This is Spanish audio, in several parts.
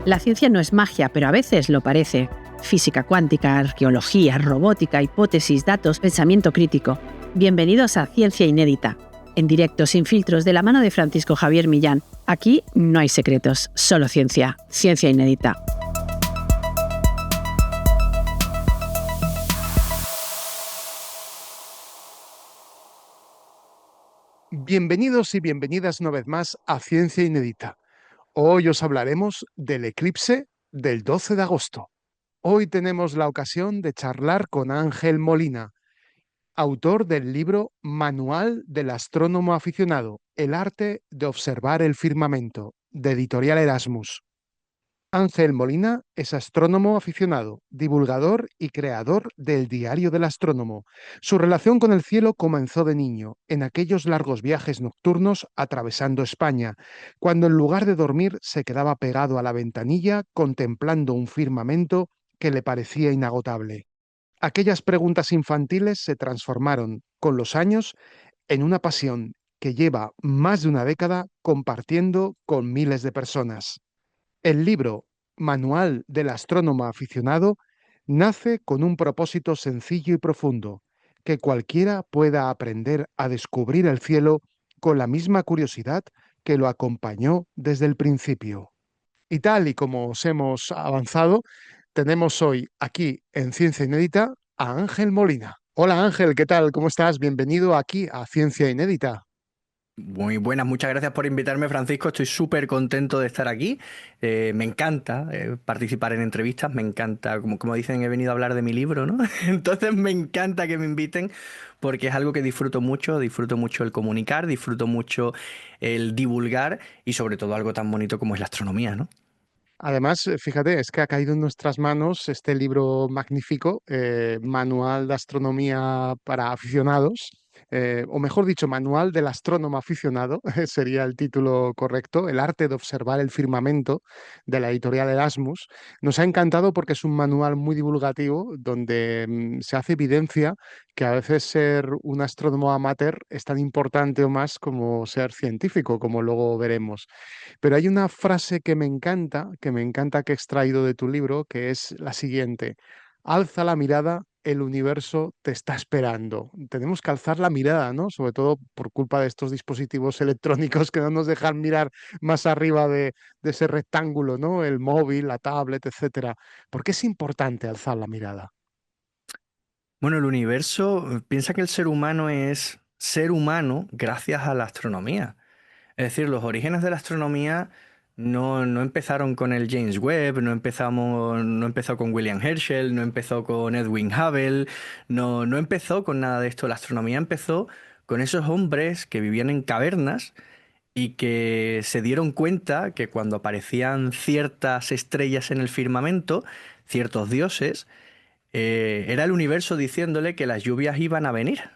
La ciencia no es magia, pero a veces lo parece. Física cuántica, arqueología, robótica, hipótesis, datos, pensamiento crítico. Bienvenidos a Ciencia Inédita. En directo, sin filtros, de la mano de Francisco Javier Millán. Aquí no hay secretos, solo ciencia. Ciencia Inédita. Bienvenidos y bienvenidas una vez más a Ciencia Inédita. Hoy os hablaremos del eclipse del 12 de agosto. Hoy tenemos la ocasión de charlar con Ángel Molina, autor del libro Manual del Astrónomo Aficionado, el arte de observar el firmamento, de Editorial Erasmus. Ángel Molina es astrónomo aficionado, divulgador y creador del Diario del Astrónomo. Su relación con el cielo comenzó de niño, en aquellos largos viajes nocturnos atravesando España, cuando en lugar de dormir se quedaba pegado a la ventanilla contemplando un firmamento que le parecía inagotable. Aquellas preguntas infantiles se transformaron, con los años, en una pasión que lleva más de una década compartiendo con miles de personas. El libro Manual del Astrónomo Aficionado nace con un propósito sencillo y profundo, que cualquiera pueda aprender a descubrir el cielo con la misma curiosidad que lo acompañó desde el principio. Y tal y como os hemos avanzado, tenemos hoy aquí en Ciencia Inédita a Ángel Molina. Hola Ángel, ¿qué tal? ¿Cómo estás? Bienvenido aquí a Ciencia Inédita. Muy buenas, muchas gracias por invitarme, Francisco. Estoy súper contento de estar aquí. Me encanta participar en entrevistas, me encanta, como dicen, he venido a hablar de mi libro, ¿no? Entonces me encanta que me inviten porque es algo que disfruto mucho el comunicar, disfruto mucho el divulgar y sobre todo algo tan bonito como es la astronomía, ¿no? Además, fíjate, es que ha caído en nuestras manos este libro magnífico, Manual de Astronomía para Aficionados, o mejor dicho, Manual del Astrónomo Aficionado, sería el título correcto, El arte de observar el firmamento, de la editorial Erasmus. Nos ha encantado porque es un manual muy divulgativo donde se hace evidencia que a veces ser un astrónomo amateur es tan importante o más como ser científico, como luego veremos. Pero hay una frase que he extraído de tu libro, que es la siguiente: alza la mirada, el universo te está esperando. Tenemos que alzar la mirada, ¿no? Sobre todo por culpa de estos dispositivos electrónicos que no nos dejan mirar más arriba de ese rectángulo, ¿no? El móvil, la tablet, etcétera. ¿Por qué es importante alzar la mirada? Bueno, el universo, piensa que el ser humano es ser humano gracias a la astronomía. Es decir, los orígenes de la astronomía no empezaron con el James Webb, no empezó con William Herschel, no empezó con Edwin Hubble, no empezó con nada de esto. La astronomía empezó con esos hombres que vivían en cavernas y que se dieron cuenta que cuando aparecían ciertas estrellas en el firmamento, ciertos dioses, era el universo diciéndole que las lluvias iban a venir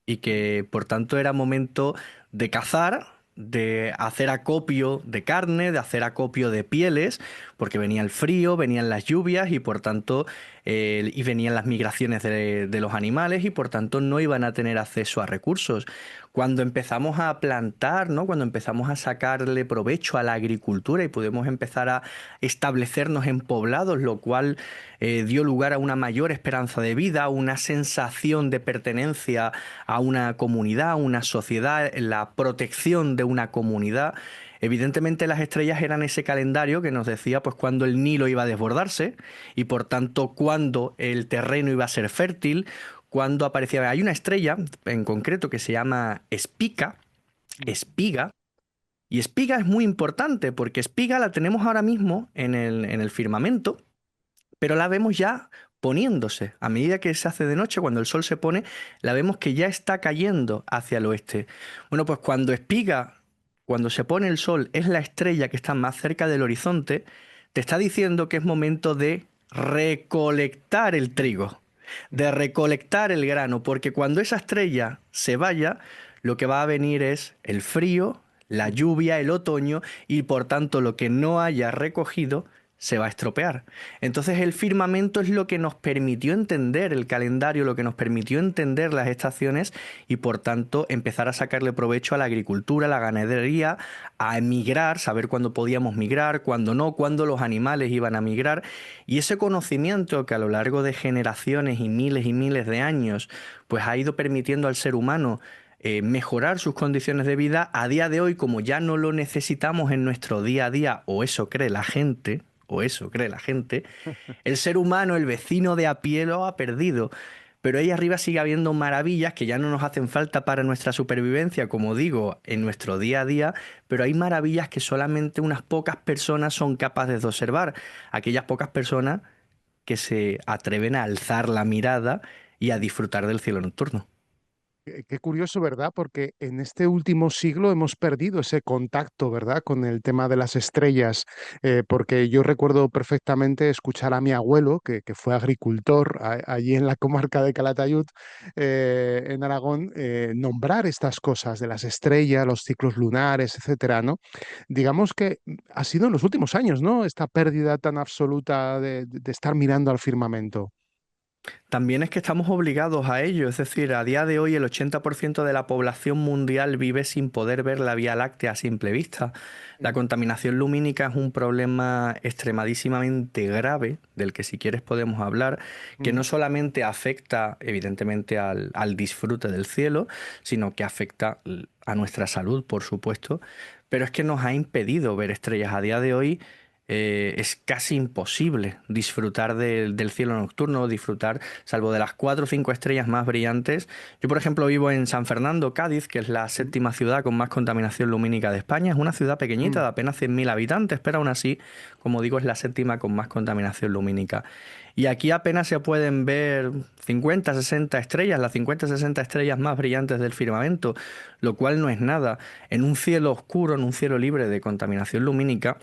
y que por tanto era momento de cazar, de hacer acopio de carne, de hacer acopio de pieles, porque venía el frío, venían las lluvias y por tanto y venían las migraciones de los animales y por tanto no iban a tener acceso a recursos. Cuando empezamos a plantar, ¿no? Cuando empezamos a sacarle provecho a la agricultura y podemos empezar a establecernos en poblados, lo cual dio lugar a una mayor esperanza de vida, una sensación de pertenencia a una comunidad, a una sociedad, la protección de una comunidad. Evidentemente las estrellas eran ese calendario que nos decía pues cuándo el Nilo iba a desbordarse y por tanto cuándo el terreno iba a ser fértil, cuándo aparecía. Hay una estrella en concreto que se llama Espiga, y Espiga es muy importante porque Espiga la tenemos ahora mismo en el firmamento, pero la vemos ya poniéndose. A medida que se hace de noche, cuando el sol se pone, la vemos que ya está cayendo hacia el oeste. Bueno, pues cuando se pone el sol, es la estrella que está más cerca del horizonte, te está diciendo que es momento de recolectar el trigo, de recolectar el grano, porque cuando esa estrella se vaya, lo que va a venir es el frío, la lluvia, el otoño, y por tanto lo que no haya recogido se va a estropear. Entonces el firmamento es lo que nos permitió entender el calendario, lo que nos permitió entender las estaciones y por tanto empezar a sacarle provecho a la agricultura, a la ganadería, a emigrar, saber cuándo podíamos migrar, cuándo no, cuándo los animales iban a migrar. Y ese conocimiento que a lo largo de generaciones y miles de años pues ha ido permitiendo al ser humano mejorar sus condiciones de vida, a día de hoy, como ya no lo necesitamos en nuestro día a día, o eso cree la gente, el ser humano, el vecino de a pie lo ha perdido. Pero ahí arriba sigue habiendo maravillas que ya no nos hacen falta para nuestra supervivencia, como digo, en nuestro día a día, pero hay maravillas que solamente unas pocas personas son capaces de observar. Aquellas pocas personas que se atreven a alzar la mirada y a disfrutar del cielo nocturno. Qué curioso, ¿verdad? Porque en este último siglo hemos perdido ese contacto, ¿verdad? Con el tema de las estrellas, porque yo recuerdo perfectamente escuchar a mi abuelo, que fue agricultor allí en la comarca de Calatayud, en Aragón, nombrar estas cosas de las estrellas, los ciclos lunares, etcétera, ¿no? Digamos que ha sido en los últimos años, ¿no? Esta pérdida tan absoluta de estar mirando al firmamento. También es que estamos obligados a ello, es decir, a día de hoy el 80% de la población mundial vive sin poder ver la Vía Láctea a simple vista. La Mm, contaminación lumínica es un problema extremadísimamente grave, del que si quieres podemos hablar, que mm, no solamente afecta evidentemente al disfrute del cielo, sino que afecta a nuestra salud, por supuesto, pero es que nos ha impedido ver estrellas. A día de hoy es casi imposible disfrutar del cielo nocturno, disfrutar, salvo de las 4 o 5 estrellas más brillantes. Yo, por ejemplo, vivo en San Fernando, Cádiz, que es la mm, séptima ciudad con más contaminación lumínica de España. Es una ciudad pequeñita mm. de apenas 100.000 habitantes, pero aún así, como digo, es la séptima con más contaminación lumínica. Y aquí apenas se pueden ver 50, 60 estrellas, las 50, 60 estrellas más brillantes del firmamento, lo cual no es nada. En un cielo oscuro, en un cielo libre de contaminación lumínica,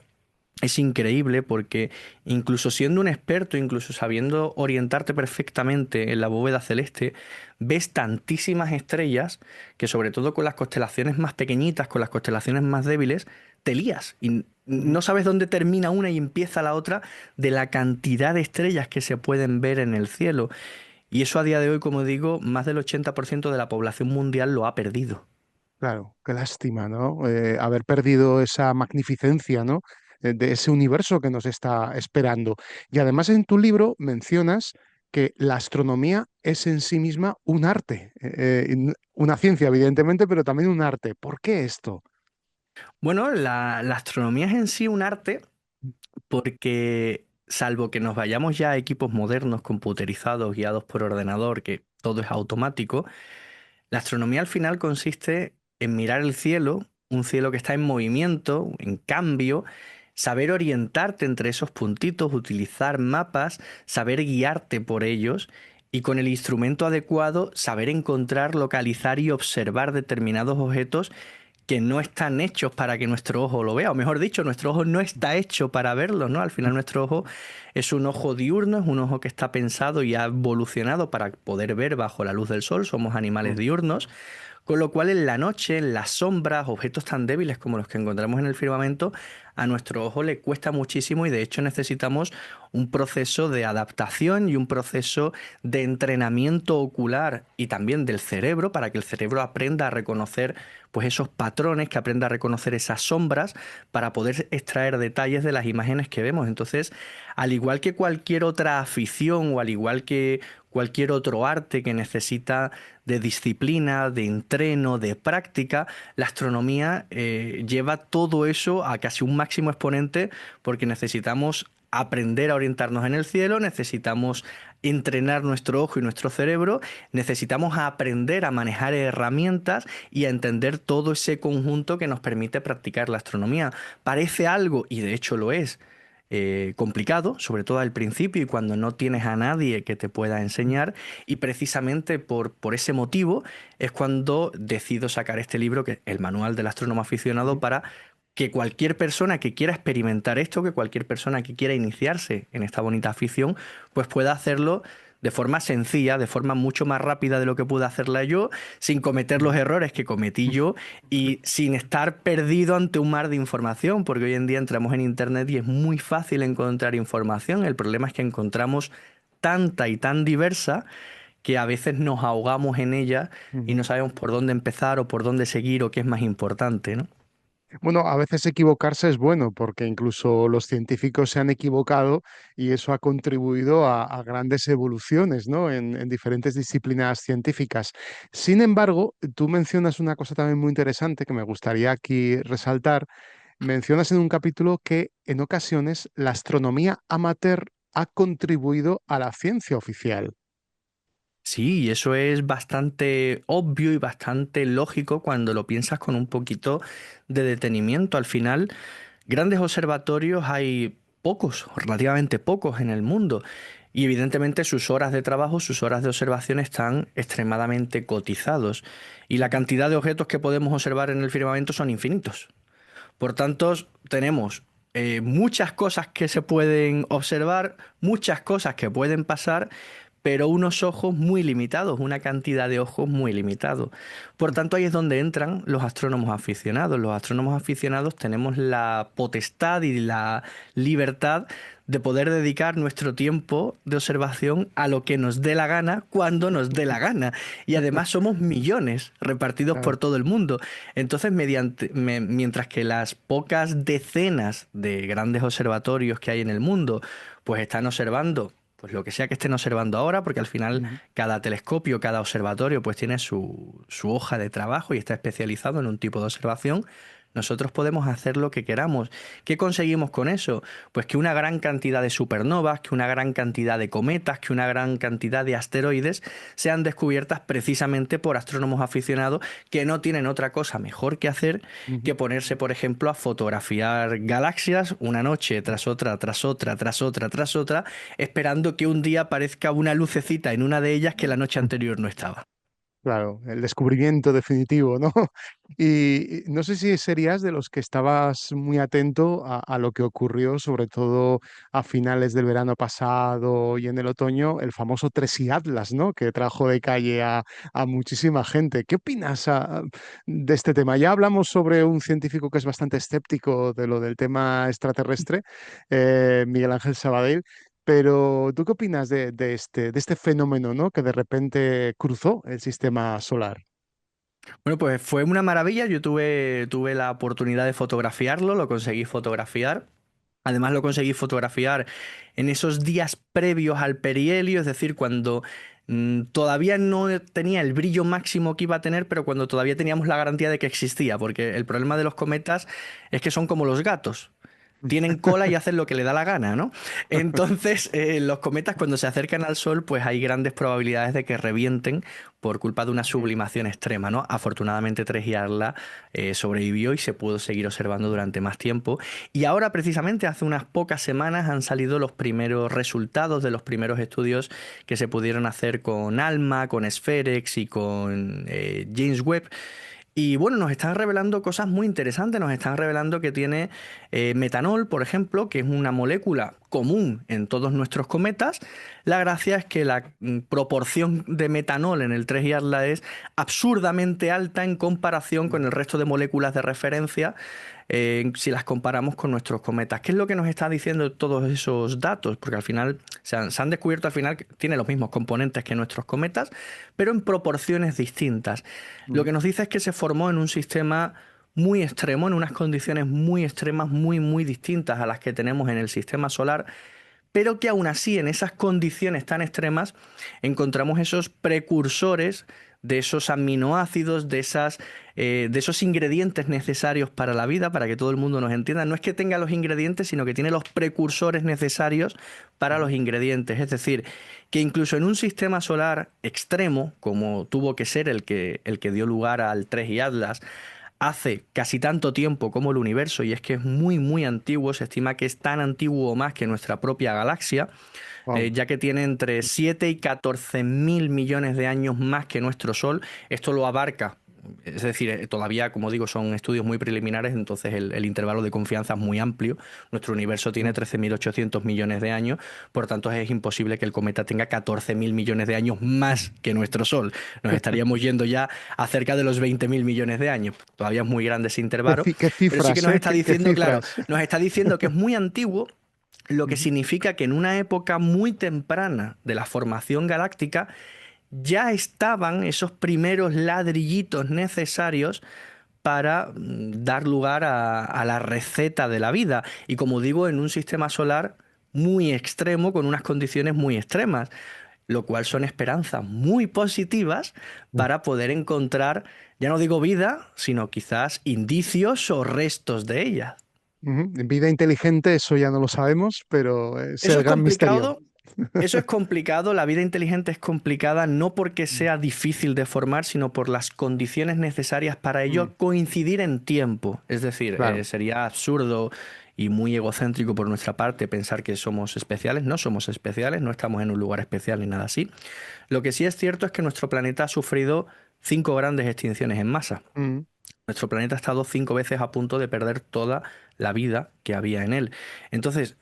es increíble porque incluso siendo un experto, incluso sabiendo orientarte perfectamente en la bóveda celeste, ves tantísimas estrellas que sobre todo con las constelaciones más pequeñitas, con las constelaciones más débiles, te lías y Mm. no sabes dónde termina una y empieza la otra de la cantidad de estrellas que se pueden ver en el cielo. Y eso a día de hoy, como digo, más del 80% de la población mundial lo ha perdido. Claro, qué lástima, ¿no? Haber perdido esa magnificencia, ¿no? De ese universo que nos está esperando. Y además en tu libro mencionas que la astronomía es en sí misma un arte, una ciencia, evidentemente, pero también un arte. ¿Por qué esto? Bueno, la astronomía es en sí un arte porque, salvo que nos vayamos ya a equipos modernos, computerizados, guiados por ordenador, que todo es automático, la astronomía al final consiste en mirar el cielo, un cielo que está en movimiento, en cambio, saber orientarte entre esos puntitos, utilizar mapas, saber guiarte por ellos y con el instrumento adecuado saber encontrar, localizar y observar determinados objetos que no están hechos para que nuestro ojo lo vea, o mejor dicho, nuestro ojo no está hecho para verlo, ¿no? Al final nuestro ojo es un ojo diurno, es un ojo que está pensado y ha evolucionado para poder ver bajo la luz del sol, somos animales Mm, diurnos, con lo cual en la noche, en las sombras, objetos tan débiles como los que encontramos en el firmamento, a nuestro ojo le cuesta muchísimo y de hecho necesitamos un proceso de adaptación y un proceso de entrenamiento ocular y también del cerebro para que el cerebro aprenda a reconocer pues esos patrones, que aprenda a reconocer esas sombras para poder extraer detalles de las imágenes que vemos. Entonces, al igual que cualquier otra afición o al igual que cualquier otro arte que necesita de disciplina, de entreno, de práctica, la astronomía lleva todo eso a casi un máximo exponente porque necesitamos aprender a orientarnos en el cielo, necesitamos entrenar nuestro ojo y nuestro cerebro, necesitamos aprender a manejar herramientas y a entender todo ese conjunto que nos permite practicar la astronomía. Parece algo, y de hecho lo es, complicado, sobre todo al principio y cuando no tienes a nadie que te pueda mm, enseñar, y precisamente por ese motivo es cuando decido sacar este libro, que es el Manual del Astrónomo Aficionado, mm. para que cualquier persona que quiera experimentar esto, que cualquier persona que quiera iniciarse en esta bonita afición, pues pueda hacerlo de forma sencilla, de forma mucho más rápida de lo que pude hacerla yo, sin cometer los errores que cometí yo y sin estar perdido ante un mar de información, porque hoy en día entramos en Internet y es muy fácil encontrar información. El problema es que encontramos tanta y tan diversa que a veces nos ahogamos en ella y no Ujú. sabemos por dónde empezar o por dónde seguir o qué es más importante, ¿no? Bueno, a veces equivocarse es bueno porque incluso los científicos se han equivocado y eso ha contribuido a grandes evoluciones, ¿no? En diferentes disciplinas científicas. Sin embargo, tú mencionas una cosa también muy interesante que me gustaría aquí resaltar. Mencionas en un capítulo que en ocasiones la astronomía amateur ha contribuido a la ciencia oficial. Sí, y eso es bastante obvio y bastante lógico cuando lo piensas con un poquito de detenimiento. Al final, grandes observatorios hay pocos, relativamente pocos en el mundo. Y evidentemente sus horas de trabajo, sus horas de observación están extremadamente cotizados. Y la Ujú. cantidad de objetos que podemos observar en el firmamento son infinitos. Por tanto, tenemos muchas cosas que se pueden observar, muchas cosas que pueden pasar, pero unos ojos muy limitados, una cantidad de ojos muy limitado. Por tanto, ahí es donde entran los astrónomos aficionados. Los astrónomos aficionados tenemos la potestad y la libertad de poder dedicar nuestro tiempo de observación a lo que nos dé la gana, cuando nos dé la gana. Y además somos millones repartidos por Claro. todo el mundo. Entonces, mientras que las pocas decenas de grandes observatorios que hay en el mundo, pues están observando, pues lo que sea que estén observando ahora, porque al final Ujú. cada telescopio, cada observatorio, pues tiene su hoja de trabajo y está especializado en un tipo de observación. Nosotros podemos hacer lo que queramos. ¿Qué conseguimos con eso? Pues que una gran cantidad de supernovas, que una gran cantidad de cometas, que una gran cantidad de asteroides sean descubiertas precisamente por astrónomos aficionados que no tienen otra cosa mejor que hacer que Ujú. ponerse, por ejemplo, a fotografiar galaxias una noche tras otra, tras otra, tras otra, tras otra, esperando que un día aparezca una lucecita en una de ellas que la noche anterior no estaba. Claro, el descubrimiento definitivo, ¿no? Y no sé si serías de los que estabas muy atento a lo que ocurrió, sobre todo a finales del verano pasado y en el otoño, el famoso Tracy Atlas, ¿no? Que trajo de calle a muchísima gente. ¿Qué opinas de este tema? Ya hablamos sobre un científico que es bastante escéptico de lo del tema extraterrestre, Miguel Ángel Sabadell. Pero, ¿tú qué opinas de este fenómeno, ¿no? Que de repente cruzó el sistema solar? Bueno, pues fue una maravilla. Yo tuve la oportunidad de fotografiarlo, lo conseguí fotografiar. Además lo conseguí fotografiar en esos días previos al perihelio, es decir, cuando todavía no tenía el brillo máximo que iba a tener, pero cuando todavía teníamos la garantía de que existía, porque el problema de los cometas es que son como los gatos. Tienen cola y hacen lo que le da la gana, ¿no? Entonces, los cometas cuando se acercan al Sol, pues hay grandes probabilidades de que revienten por culpa de una Ujú. sublimación extrema, ¿no? Afortunadamente, Tregiarla sobrevivió y se pudo seguir observando durante más tiempo. Y ahora, precisamente, hace unas pocas semanas han salido los primeros resultados de los primeros estudios que se pudieron hacer con ALMA, con Spherex y con James Webb. Y bueno, nos están revelando cosas muy interesantes. Nos están revelando que tiene metanol, por ejemplo, que es una molécula común en todos nuestros cometas. La gracia es que la proporción de metanol en el 3 Arla es absurdamente alta en comparación con el resto de moléculas de referencia si las comparamos con nuestros cometas. ¿Qué es lo que nos está diciendo todos esos datos? Porque al final se han descubierto al final que tiene los mismos componentes que nuestros cometas, pero en proporciones distintas. Lo Ujú. que nos dice es que se formó en un sistema muy extremo, en unas condiciones muy extremas, muy, muy distintas a las que tenemos en el sistema solar, pero que aún así en esas condiciones tan extremas encontramos esos precursores de esos aminoácidos, de esos ingredientes necesarios para la vida, para que todo el mundo nos entienda. No es que tenga los ingredientes, sino que tiene los precursores necesarios para Ujú. los ingredientes. Es decir, que incluso en un sistema solar extremo, como tuvo que ser el que dio lugar al 3 y Atlas, hace casi tanto tiempo como el universo, y es que es muy, muy antiguo, se estima que es tan antiguo o más que nuestra propia galaxia, Wow. ya que tiene entre 7 y 14 mil millones de años más que nuestro Sol. Esto lo abarca Es decir, todavía, como digo, son estudios muy preliminares, entonces el intervalo de confianza es muy amplio. Nuestro universo tiene 13.800 millones de años, por tanto es imposible que el cometa tenga 14.000 millones de años más que nuestro Sol. Nos estaríamos yendo ya a cerca de los 20.000 millones de años. Todavía es muy grande ese intervalo, Qué pero sí que cifras, nos ¿eh? está Qué diciendo, claro, cifras. nos está diciendo que es muy antiguo, lo que Ujú. significa que en una época muy temprana de la formación galáctica ya estaban esos primeros ladrillitos necesarios para dar lugar a la receta de la vida. Y como digo, en un sistema solar muy extremo, con unas condiciones muy extremas, lo cual son esperanzas muy positivas para poder encontrar, ya no digo vida, sino quizás indicios o restos de ella. Ujú. Vida inteligente, eso ya no lo sabemos, pero es Eso el es gran misterio. complicado. Eso es complicado, la vida inteligente es complicada no porque sea difícil de formar, sino por las condiciones necesarias para Mm, ello coincidir en tiempo. Es decir, claro. sería absurdo y muy egocéntrico por nuestra parte pensar que somos especiales. No somos especiales, no estamos en un lugar especial ni nada así. Lo que sí es cierto es que nuestro planeta ha sufrido 5 grandes extinciones en masa. Mm, Nuestro planeta ha estado 5 veces a punto de perder toda la vida que había en él. Entonces,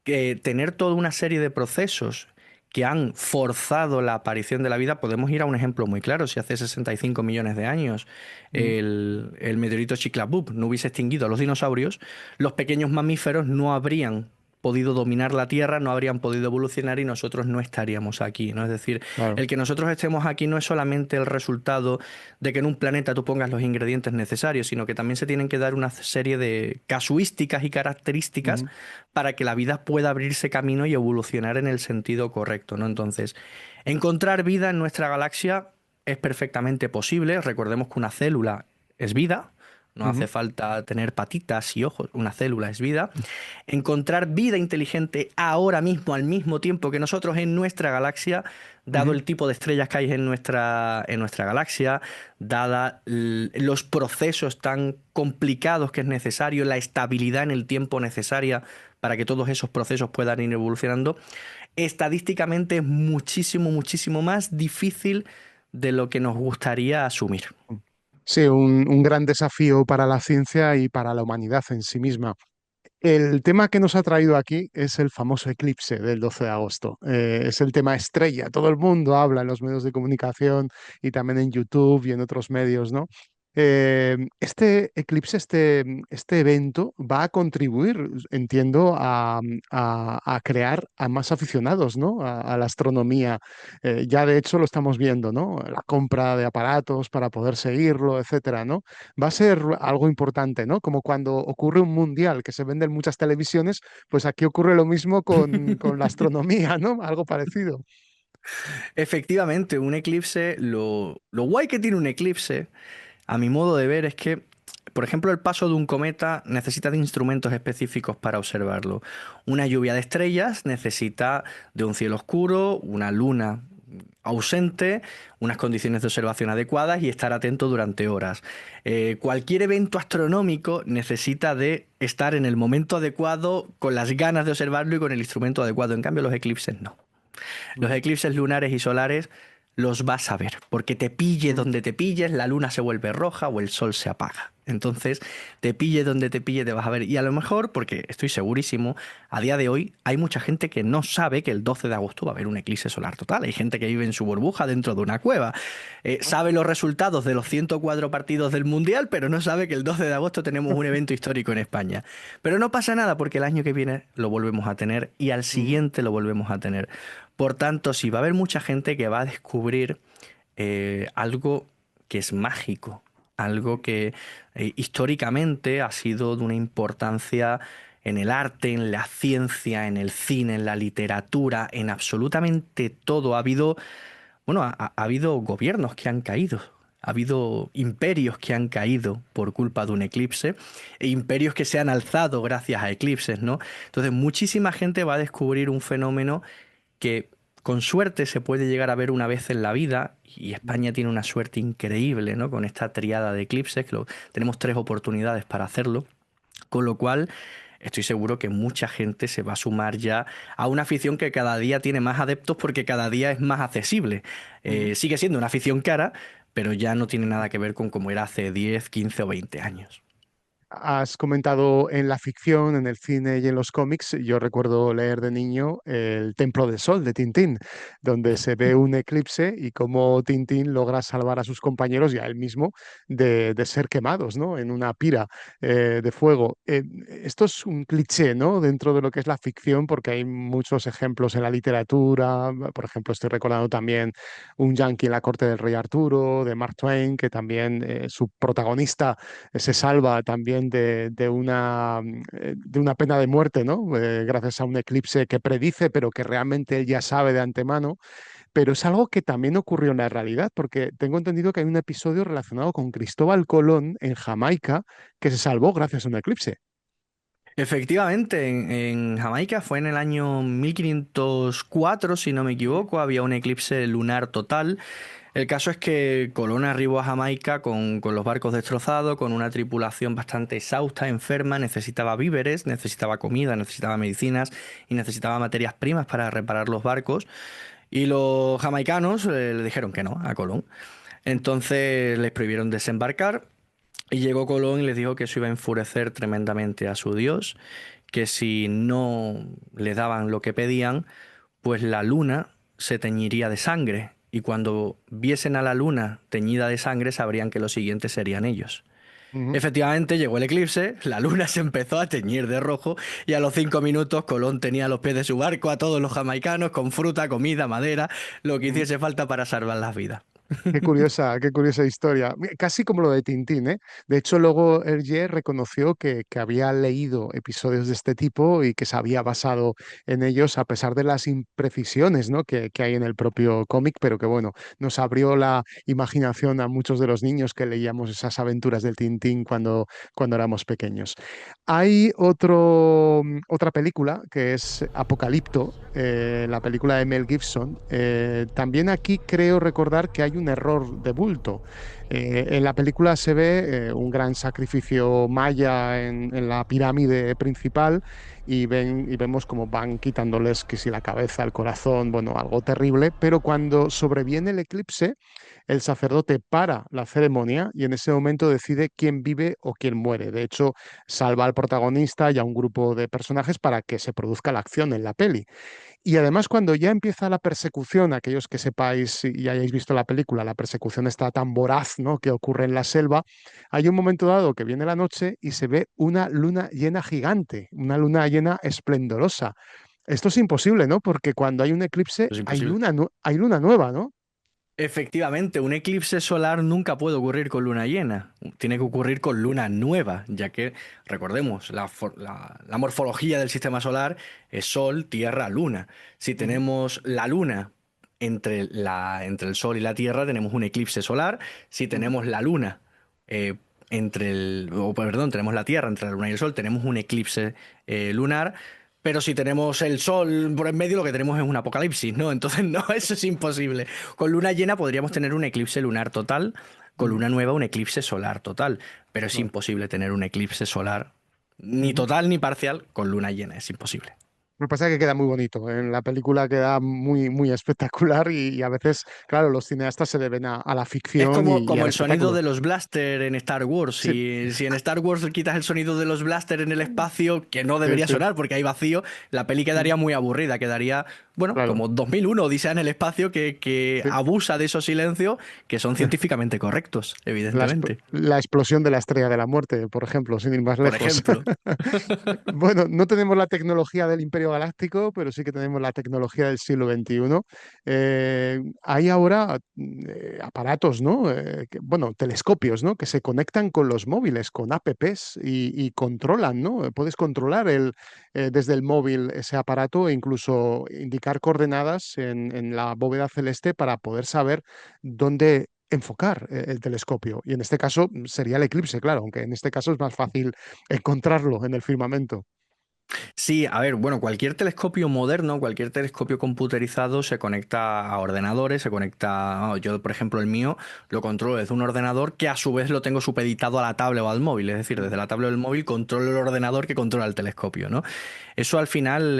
que tener toda una serie de procesos que han forzado la aparición de la vida, podemos ir a un ejemplo muy claro. Si hace 65 millones de años mm. el meteorito Chicxulub no hubiese extinguido a los dinosaurios, los pequeños mamíferos no habrían podido dominar la Tierra, no habrían podido evolucionar y nosotros no estaríamos aquí, ¿no? Es decir, Claro. el que nosotros estemos aquí no es solamente el resultado de que en un planeta tú pongas los ingredientes necesarios, sino que también se tienen que dar una serie de casuísticas y características Ujú. para que la vida pueda abrirse camino y evolucionar en el sentido correcto, ¿no? Entonces, encontrar vida en nuestra galaxia es perfectamente posible. Recordemos que una célula es vida. No hace Ujú. falta tener patitas y ojos, una célula es vida. Encontrar vida inteligente ahora mismo, al mismo tiempo que nosotros en nuestra galaxia, dado Ujú. el tipo de estrellas que hay en nuestra galaxia, dada los procesos tan complicados que es necesario, la estabilidad en el tiempo necesaria para que todos esos procesos puedan ir evolucionando, estadísticamente es muchísimo, muchísimo más difícil de lo que nos gustaría asumir. Sí, un gran desafío para la ciencia y para la humanidad en sí misma. El tema que nos ha traído aquí es el famoso eclipse del 12 de agosto. Es el tema estrella. Todo el mundo habla en los medios de comunicación y también en YouTube y en otros medios, ¿no? Este eclipse, este evento va a contribuir, entiendo, a crear a más aficionados, ¿no? A la astronomía. Ya de hecho lo estamos viendo, ¿no? La compra de aparatos para poder seguirlo, etcétera, ¿no? Va a ser algo importante, ¿no? Como cuando ocurre un mundial que se venden muchas televisiones, pues aquí ocurre lo mismo con la astronomía, ¿no? Algo parecido. Efectivamente, un eclipse, lo guay que tiene un eclipse, a mi modo de ver, es que, por ejemplo, el paso de un cometa necesita de instrumentos específicos para observarlo. Una lluvia de estrellas necesita de un cielo oscuro, una luna ausente, unas condiciones de observación adecuadas y estar atento durante horas. Cualquier evento astronómico necesita de estar en el momento adecuado, con las ganas de observarlo y con el instrumento adecuado. En cambio, los eclipses no. Los Mm, eclipses lunares y solares los vas a ver, porque te pille mm, donde te pilles, la luna se vuelve roja o el sol se apaga. Entonces, te pille donde te pille, te vas a ver. Y a lo mejor, porque estoy segurísimo, a día de hoy hay mucha gente que no sabe que el 12 de agosto va a haber un eclipse solar total. Hay gente que vive en su burbuja dentro de una cueva. Sabe los resultados de los 104 partidos del Mundial, pero no sabe que el 12 de agosto tenemos un evento histórico en España. Pero no pasa nada porque el año que viene lo volvemos a tener y al mm, siguiente lo volvemos a tener. Por tanto, sí va a haber mucha gente que va a descubrir algo que es mágico, algo que históricamente ha sido de una importancia en el arte, en la ciencia, en el cine, en la literatura, en absolutamente todo. Ha habido, bueno, ha habido gobiernos que han caído. Ha habido imperios que han caído por culpa de un eclipse e imperios que se han alzado gracias a eclipses, ¿no? Entonces, muchísima gente va a descubrir un fenómeno que con suerte se puede llegar a ver una vez en la vida, y mm. España tiene una suerte increíble, ¿no? Con esta triada de eclipses, tenemos 3 oportunidades para hacerlo, con lo cual estoy seguro que mucha gente se va a sumar ya a una afición que cada día tiene más adeptos porque cada día es más accesible. Mm. Sigue siendo una afición cara, pero ya no tiene nada que ver con cómo era hace 10, 15 o 20 años. Has comentado en la ficción, en el cine y en los cómics. Yo recuerdo leer de niño El Templo del Sol de Tintín, donde se ve un eclipse y cómo Tintín logra salvar a sus compañeros y a él mismo de ser quemados, ¿no? En una pira de fuego. Esto es un cliché, ¿no? Dentro de lo que es la ficción, porque hay muchos ejemplos en la literatura. Por ejemplo, estoy recordando también Un Yankee en la corte del rey Arturo, de Mark Twain, que también su protagonista se salva también de una pena de muerte, ¿no? Gracias a un eclipse que predice, pero que realmente él ya sabe de antemano. Pero es algo que también ocurrió en la realidad, porque tengo entendido que hay un episodio relacionado con Cristóbal Colón en Jamaica que se salvó gracias a un eclipse. Efectivamente, en Jamaica fue en el año 1504, si no me Ujú, equivoco, había un eclipse lunar total. El caso es que Colón arribó a Jamaica con los barcos destrozados, con una tripulación bastante exhausta, enferma, necesitaba víveres, necesitaba comida, necesitaba medicinas y necesitaba materias primas para reparar los barcos. Y los jamaicanos le dijeron que no a Colón. Entonces les prohibieron desembarcar y llegó Colón y les dijo que eso iba a enfurecer tremendamente a su Dios, que si no le daban lo que pedían, pues la luna se teñiría de sangre, y cuando viesen a la luna teñida de sangre sabrían que los siguientes serían ellos. ujú, Efectivamente, llegó el eclipse, la luna se empezó a teñir de rojo y a los 5 minutos Colón tenía a los pies de su barco a todos los jamaicanos con fruta, comida, madera, lo que ujú. hiciese falta para salvar las vidas. Qué curiosa historia. Casi como lo de Tintín, ¿eh? De hecho, luego Hergé reconoció que había leído episodios de este tipo y que se había basado en ellos a pesar de las imprecisiones, ¿no? que hay en el propio cómic, pero que bueno, nos abrió la imaginación a muchos de los niños que leíamos esas aventuras del Tintín cuando éramos pequeños. Hay otra película que es Apocalipto, la película de Mel Gibson. También aquí creo recordar que hay un error de bulto. En la película se ve un gran sacrificio maya en la pirámide principal y vemos como van quitándoles que si la cabeza, el corazón, bueno, algo terrible, pero cuando sobreviene el eclipse, el sacerdote para la ceremonia y en ese momento decide quién vive o quién muere. De hecho, salva al protagonista y a un grupo de personajes para que se produzca la acción en la peli. Y además, cuando ya empieza la persecución, aquellos que sepáis y hayáis visto la película, la persecución está tan voraz, ¿no? Que ocurre en la selva, hay un momento dado que viene la noche y se ve una luna llena gigante, una luna llena esplendorosa. Esto es imposible, ¿no? Porque cuando hay un eclipse Es hay imposible. hay luna nueva, ¿no? Efectivamente, un eclipse solar nunca puede ocurrir con luna llena, tiene que ocurrir con luna nueva, ya que, recordemos, la morfología del sistema solar es Sol, Tierra, Luna. Si Ujú, tenemos la luna entre el Sol y la Tierra, tenemos un eclipse solar. Si ujú, tenemos la luna eh, perdón, tenemos la Tierra entre la luna y el Sol, tenemos un eclipse lunar. Pero si tenemos el sol por en medio, lo que tenemos es un apocalipsis, ¿no? Entonces, no, eso es imposible. Con luna llena podríamos tener un eclipse lunar total, con ujú, luna nueva un eclipse solar total, pero es claro, imposible tener un eclipse solar ni ujú. total ni parcial con luna llena, es imposible. Lo que pasa es que queda muy bonito. En la película queda muy espectacular y a veces, claro, los cineastas se deben a la Es ficción y como al el sonido espectáculo. de los blaster en Star Wars. Sí, Si en Star Wars quitas el sonido de los blaster en el espacio, que no sí, debería sí. sonar porque hay vacío, la peli Mm, quedaría muy aburrida. Quedaría, bueno, claro. como 2001, Odisea en el espacio, que Sí. abusa de esos silencios que son científicamente correctos, evidentemente. La explosión de la Estrella de la Muerte, por ejemplo, sin ir más Por lejos. ejemplo. Bueno, no tenemos la tecnología del Imperio Galáctico, pero sí que tenemos la tecnología del siglo XXI. Hay ahora aparatos, ¿no? Bueno, telescopios, ¿no? Que se conectan con los móviles, con apps y controlan, ¿no? Puedes controlar desde el móvil ese aparato e incluso indicar coordenadas en la bóveda celeste para poder saber dónde enfocar el telescopio. Y en este caso sería el eclipse, claro, aunque en este caso es más fácil encontrarlo en el firmamento. Sí, a ver, bueno, cualquier telescopio moderno, cualquier telescopio computerizado se conecta a ordenadores, se conecta, yo por ejemplo el mío lo controlo desde un ordenador que a su vez lo tengo supeditado a la tablet o al móvil, es decir, desde Mm, la tablet o el móvil controlo el ordenador que controla el telescopio, ¿no? Eso al final,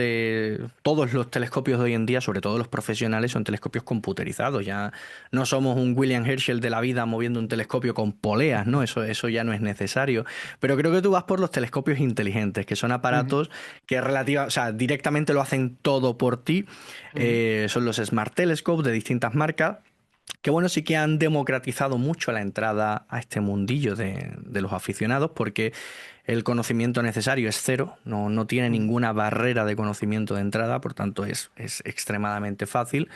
todos los telescopios de hoy en día, sobre todo los profesionales, son telescopios computerizados, ya no somos un William Herschel de la vida moviendo un telescopio con poleas, ¿no? Eso ya no es necesario. Pero creo que tú vas por los telescopios inteligentes, que son ujú, aparatos que relativa, o sea, directamente lo hacen todo por ti. ujú, Son los Smart Telescopes de distintas marcas, que bueno, sí que han democratizado mucho la entrada a este mundillo de los aficionados, porque el conocimiento necesario es cero, no tiene ujú, ninguna barrera de conocimiento de entrada, por tanto es extremadamente fácil.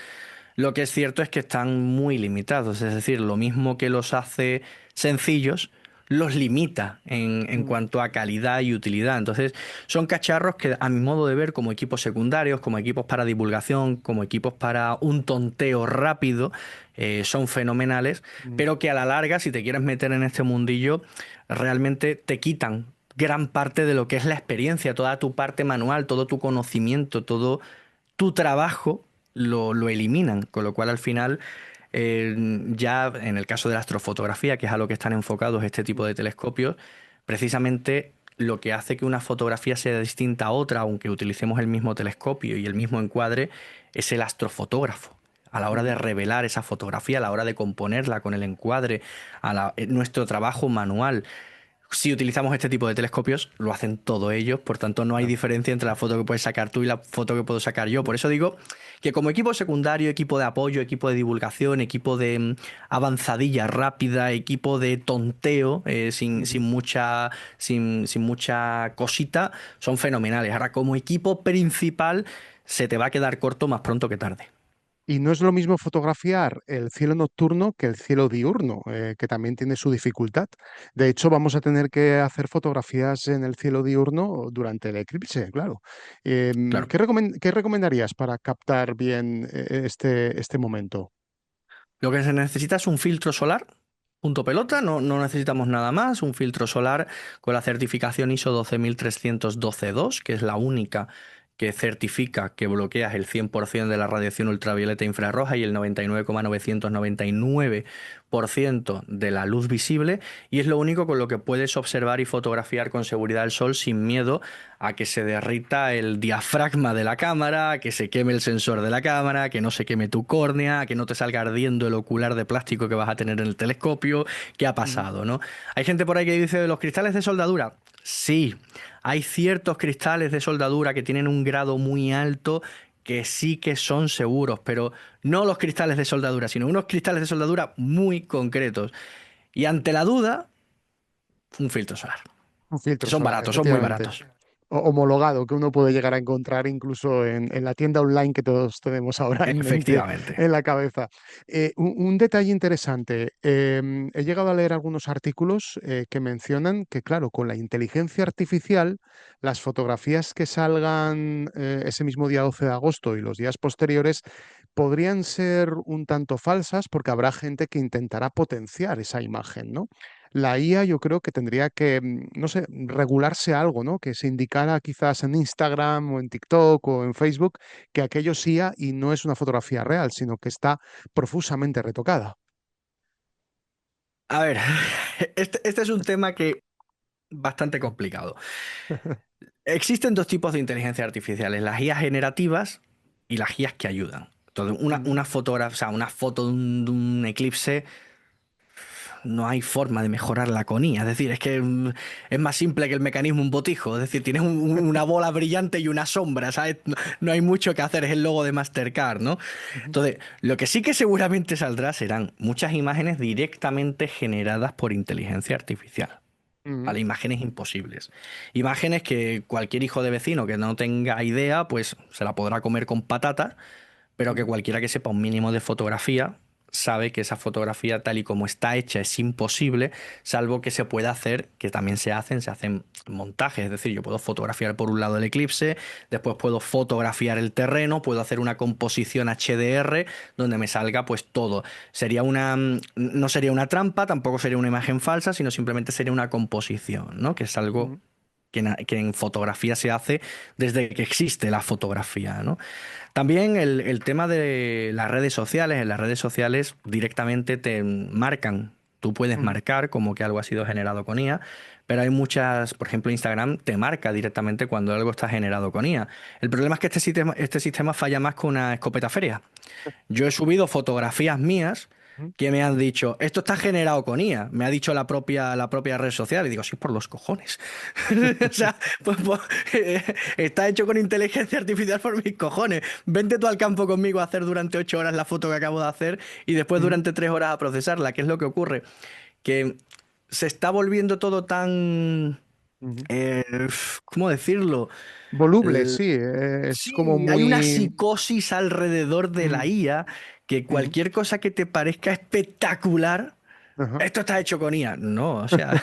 Lo que es cierto es que están muy limitados, es decir, lo mismo que los hace sencillos, los limita en ujú. cuanto a calidad y utilidad. Entonces, son cacharros que, a mi modo de ver, como equipos secundarios, como equipos para divulgación, como equipos para un tonteo rápido, son fenomenales, Mm. pero que a la larga, si te quieres meter en este mundillo, realmente te quitan gran parte de lo que es la experiencia, toda tu parte manual, todo tu conocimiento, todo tu trabajo lo eliminan, con lo cual al final ya en el caso de la astrofotografía, que es a lo que están enfocados este tipo de telescopios, precisamente lo que hace que una fotografía sea distinta a otra, aunque utilicemos el mismo telescopio y el mismo encuadre, es el astrofotógrafo. A la hora de Mm. revelar esa fotografía, a la hora de componerla con el encuadre, nuestro trabajo manual. Si utilizamos este tipo de telescopios, lo hacen todos ellos, por tanto no hay Claro. diferencia entre la foto que puedes sacar tú y la foto que puedo sacar yo. Por Mm, eso digo que como equipo secundario, equipo de apoyo, equipo de divulgación, equipo de avanzadilla rápida, equipo de tonteo, ujú. sin mucha cosita, son fenomenales. Ahora, como equipo principal, se te va a quedar corto más pronto que tarde. Y no es lo mismo fotografiar el cielo nocturno que el cielo diurno, que también tiene su dificultad. De hecho, vamos a tener que hacer fotografías en el cielo diurno durante el eclipse, claro. Claro. ¿Qué recomendarías para captar bien este momento? Lo que se necesita es un filtro solar, punto pelota, no necesitamos nada más, un filtro solar con la certificación ISO 12312-2, que es la única que certifica que bloqueas el 100% de la radiación ultravioleta e infrarroja y el 99,999% de la luz visible, y es lo único con lo que puedes observar y fotografiar con seguridad el sol sin miedo a que se derrita el diafragma de la cámara, a que se queme el sensor de la cámara, a que no se queme tu córnea, a que no te salga ardiendo el ocular de plástico que vas a tener en el telescopio. ¿Qué ha Ujú. pasado, no? Hay gente por ahí que dice de los cristales de soldadura. Sí, hay ciertos cristales de soldadura que tienen un grado muy alto que sí que son seguros, pero no los cristales de soldadura, sino unos cristales de soldadura muy concretos. Y ante la duda, un filtro solar, Un que filtro son solar, baratos, son muy efectivamente. baratos. Homologado, que uno puede llegar a encontrar incluso en la tienda online que todos tenemos ahora en mente, Efectivamente. en la cabeza. Un detalle interesante, he llegado a leer algunos artículos que mencionan que, claro, con la inteligencia artificial, las fotografías que salgan ese mismo día 12 de agosto y los días posteriores podrían ser un tanto falsas porque habrá gente que intentará potenciar esa imagen, ¿no? La IA yo creo que tendría que, no sé, regularse algo, ¿no? Que se indicara quizás en Instagram o en TikTok o en Facebook que aquello es IA y no es una fotografía real, sino que está profusamente retocada. A ver, este es un tema que bastante complicado. Existen dos tipos de inteligencia artificiales, las IAs generativas y las IAs que ayudan. Entonces, Ujú, una fotografía, o sea, una foto de un eclipse no hay forma de mejorarla con IA. Es decir, es que es más simple que el mecanismo un botijo. Es decir, tienes una bola brillante y una sombra, ¿sabes? No hay mucho que hacer, es el logo de Mastercard, ¿no? ujú, Entonces, lo que sí que seguramente saldrá serán muchas imágenes directamente generadas por inteligencia artificial. ujú, ¿Vale? Imágenes imposibles. Imágenes que cualquier hijo de vecino que no tenga idea, pues se la podrá comer con patatas, pero que ujú. cualquiera que sepa un mínimo de fotografía sabe que esa fotografía tal y como está hecha es imposible, salvo que se pueda hacer, que también se hacen montajes, es decir, yo puedo fotografiar por un lado el eclipse, después puedo fotografiar el terreno, puedo hacer una composición HDR donde me salga pues todo. No sería una trampa, tampoco sería una imagen falsa, sino simplemente sería una composición, ¿no? Que es algo Ujú. que en fotografía se hace desde que existe la fotografía, ¿no? También el tema de las redes sociales. En las redes sociales directamente te marcan. Tú puedes Ujú, marcar como que algo ha sido generado con IA, pero hay muchas, por ejemplo, Instagram te marca directamente cuando algo está generado con IA. El problema es que este sistema falla más que una escopeta feria. Yo he subido fotografías mías ujú. que me han dicho, esto está generado con IA. Me ha dicho la propia red social. Y digo, sí, por los cojones. O sea, pues, está hecho con inteligencia artificial por mis cojones. Vente tú al campo conmigo a hacer durante 8 horas la foto que acabo de hacer y después Ujú, durante 3 horas a procesarla. ¿Qué es lo que ocurre? Que se está volviendo todo tan... ujú. eh, ¿cómo decirlo? Voluble, sí, es como Sí, hay una muy... psicosis alrededor de la Mm, IA que ujú, cualquier cosa que te parezca espectacular, ajá, esto está hecho con IA. No, o sea,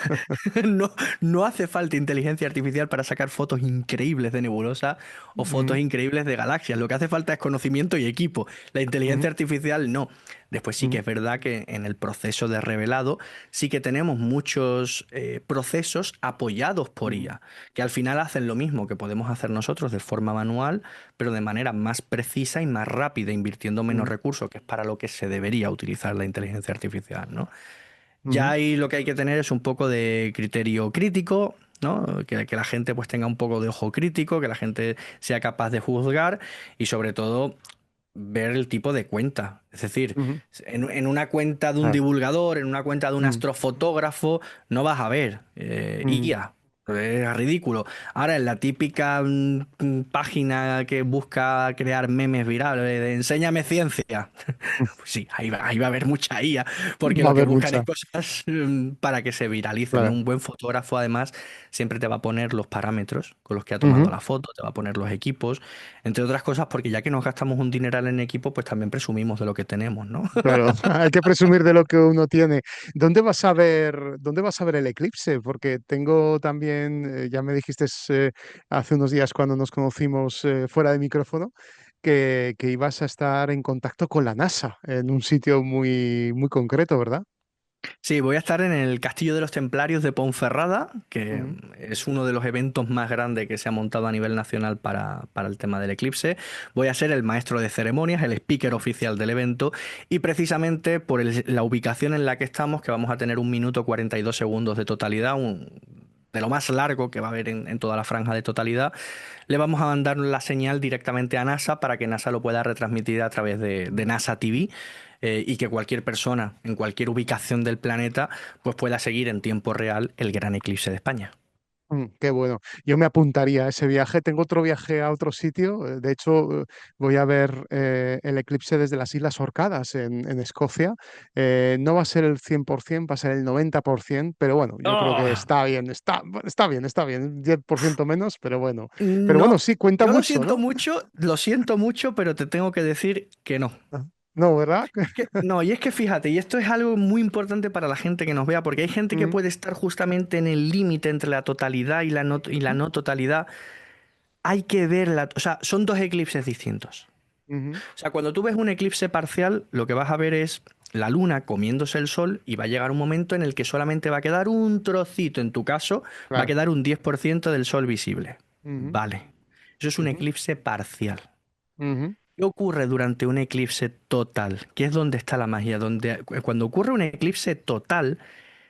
no, no hace falta inteligencia artificial para sacar fotos increíbles de nebulosa o fotos ujú, increíbles de galaxias. Lo que hace falta es conocimiento y equipo. La inteligencia ujú, artificial no. Después sí que ujú, es verdad que en el proceso de revelado sí que tenemos muchos procesos apoyados por ujú, IA, que al final hacen lo mismo que podemos hacer nosotros de forma manual, pero de manera más precisa y más rápida, invirtiendo menos ujú, recursos, que es para lo que se debería utilizar la inteligencia artificial, ¿no? Ya ujú, ahí lo que hay que tener es un poco de criterio crítico, ¿no? Que la gente pues tenga un poco de ojo crítico, que la gente sea capaz de juzgar y sobre todo ver el tipo de cuenta. Es decir, ujú. en una cuenta de un Claro. divulgador, en una cuenta de un Mm, astrofotógrafo, no vas a ver mm, IA. Es ridículo. Ahora, en la típica página que busca crear memes virales de enséñame ciencia. mm. Pues sí, ahí va a haber mucha IA, porque Va a lo que haber buscan es mucha, cosas para que se viralicen, ¿no? claro. Un buen fotógrafo, además, siempre te va a poner los parámetros con los que ha tomado Ujú. la foto, te va a poner los equipos, entre otras cosas, porque ya que nos gastamos un dineral en equipo, pues también presumimos de lo que tenemos, ¿no? Claro, hay que presumir de lo que uno tiene. ¿Dónde vas a ver el eclipse? Porque tengo también, ya me dijiste hace unos días cuando nos conocimos fuera de micrófono, que ibas a estar en contacto con la NASA en un sitio muy, muy concreto, ¿verdad? Sí, voy a estar en el Castillo de los Templarios de Ponferrada, que Ujú, es uno de los eventos más grandes que se ha montado a nivel nacional para el tema del eclipse. Voy a ser el maestro de ceremonias, el speaker oficial del evento, y precisamente por la ubicación en la que estamos, que vamos a tener 1 minuto 42 segundos de totalidad, de lo más largo que va a haber en toda la franja de totalidad, le vamos a mandar la señal directamente a NASA para que NASA lo pueda retransmitir a través de NASA TV, y que cualquier persona en cualquier ubicación del planeta pues pueda seguir en tiempo real el gran eclipse de España. qué bueno. Yo me apuntaría a ese viaje. Tengo otro viaje a otro sitio. De hecho, voy a ver el eclipse desde las Islas Orcadas en Escocia. No va a ser el 100%, va a ser el 90%, pero bueno, yo creo que ¡Oh! está bien, está bien, está bien. 10% menos, pero bueno. Pero bueno, No, sí, cuenta yo mucho, ¿no? lo siento mucho, pero te tengo que decir que no. Ah, no, ¿verdad? No, y es que fíjate, y esto es algo muy importante para la gente que nos vea, porque hay gente que Mm, puede estar justamente en el límite entre la totalidad y la no totalidad. Hay que verla, o sea, son dos eclipses distintos. ujú, O sea, cuando tú ves un eclipse parcial, lo que vas a ver es la luna comiéndose el sol y va a llegar un momento en el que solamente va a quedar un trocito, en tu caso, va a claro. quedar un 10% del sol visible. Ujú, Vale. Eso es un ujú, eclipse parcial. ujú, ¿Qué ocurre durante un eclipse total? ¿Qué es donde está la magia? Cuando ocurre un eclipse total,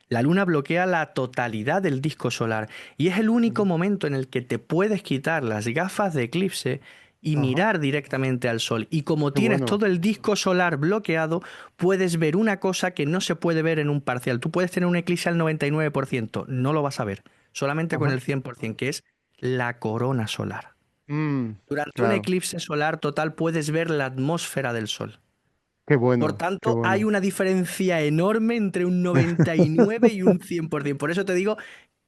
la luna bloquea la totalidad del disco solar y es el único ujú. momento en el que te puedes quitar las gafas de eclipse y Ajá, mirar directamente al sol. Y como qué tienes bueno. todo el disco solar bloqueado, puedes ver una cosa que no se puede ver en un parcial. Tú puedes tener un eclipse al 99%, no lo vas a ver, solamente con Ajá. el 100%, que es la corona solar. Mm, Durante un claro, eclipse solar total puedes ver la atmósfera del sol. qué Por bueno, qué tanto, hay bueno. una diferencia enorme entre un 99 y un 100%. Por eso te digo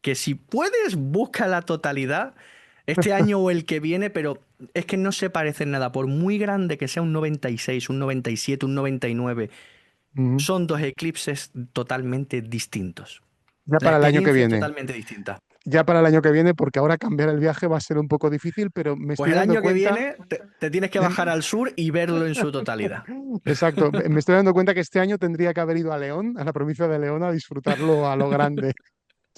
que si puedes, busca la totalidad este año o el que viene, pero es que no se parecen nada. Por muy grande que sea un 96, un 97, un 99, Ujú. son dos eclipses totalmente distintos. Ya La para el año que experiencia es viene, totalmente distinta. ya para el año que viene, porque ahora cambiar el viaje va a ser un poco difícil, pero me Pues estoy el dando año que cuenta, viene te tienes que bajar al sur y verlo en su totalidad. exacto, me estoy dando cuenta que este año tendría que haber ido a León, a la provincia de León, a disfrutarlo a lo grande.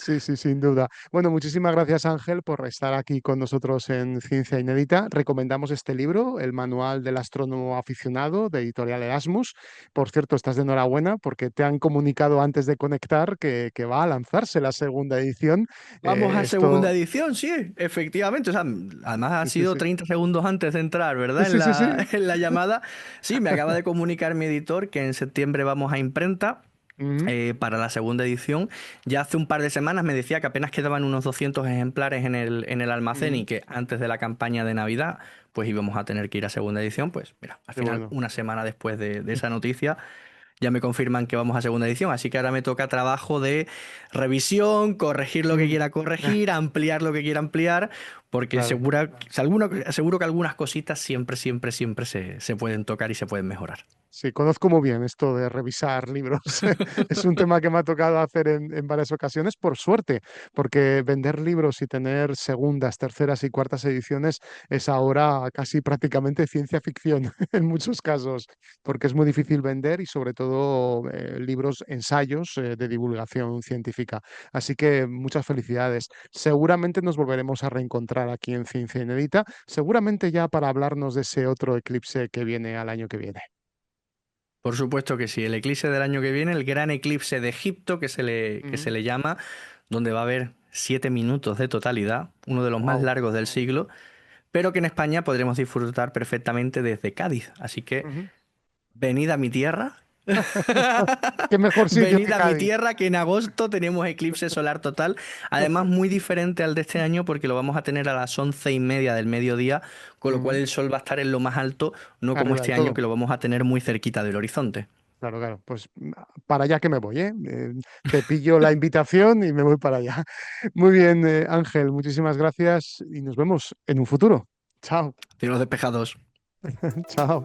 Sí, sí, sin duda. Bueno, muchísimas gracias Ángel por estar aquí con nosotros en Ciencia Inédita. Recomendamos este libro, El Manual del Astrónomo Aficionado, de Editorial Erasmus. Por cierto, estás de enhorabuena porque te han comunicado antes de conectar que va a lanzarse la segunda edición. Vamos a segunda Esto, edición, sí, efectivamente. O sea, además ha sí, sí, sido sí. 30 segundos antes de entrar, ¿verdad? En Sí, sí, la, sí. en la llamada. Sí, me acaba de comunicar mi editor que en septiembre vamos a imprenta. Ujú, Para la segunda edición. Ya hace un par de semanas me decía que apenas quedaban unos 200 ejemplares en el almacén ujú. y que antes de la campaña de Navidad pues íbamos a tener que ir a segunda edición. Pues mira, al Qué final bueno. una semana después de esa noticia ya me confirman que vamos a segunda edición, así que ahora me toca trabajo de revisión, corregir lo que Mm. quiera corregir, ampliar lo que quiera ampliar, porque Claro. seguro que algunas cositas siempre, siempre, siempre se pueden tocar y se pueden mejorar. Sí, conozco muy bien esto de revisar libros. Es un tema que me ha tocado hacer en varias ocasiones, por suerte, porque vender libros y tener segundas, terceras y cuartas ediciones es ahora casi prácticamente ciencia ficción en muchos casos, porque es muy difícil vender y sobre todo libros, ensayos de divulgación científica. Así que muchas felicidades. Seguramente nos volveremos a reencontrar aquí en Ciencia Inédita, seguramente ya para hablarnos de ese otro eclipse que viene al año que viene. Por supuesto que sí, el eclipse del año que viene, el gran eclipse de Egipto que se le llama, donde va a haber 7 minutos de totalidad, uno de los más Wow. largos del siglo, pero que en España podremos disfrutar perfectamente desde Cádiz. Así que venid a mi tierra. Qué mejor sitio que Venid a mi Cádiz. tierra, que en agosto tenemos eclipse solar total. Además, muy diferente al de este año porque lo vamos a tener a las 11:30 del mediodía, con lo cual Ujú. el sol va a estar en lo más alto, no como Arriba del este año todo. que lo vamos a tener muy cerquita del horizonte. Claro, claro. Pues para allá que me voy, ¿eh? Te pillo la invitación y me voy para allá. Muy bien, Ángel, muchísimas gracias y nos vemos en un futuro. Chao, Cielos despejados. chao.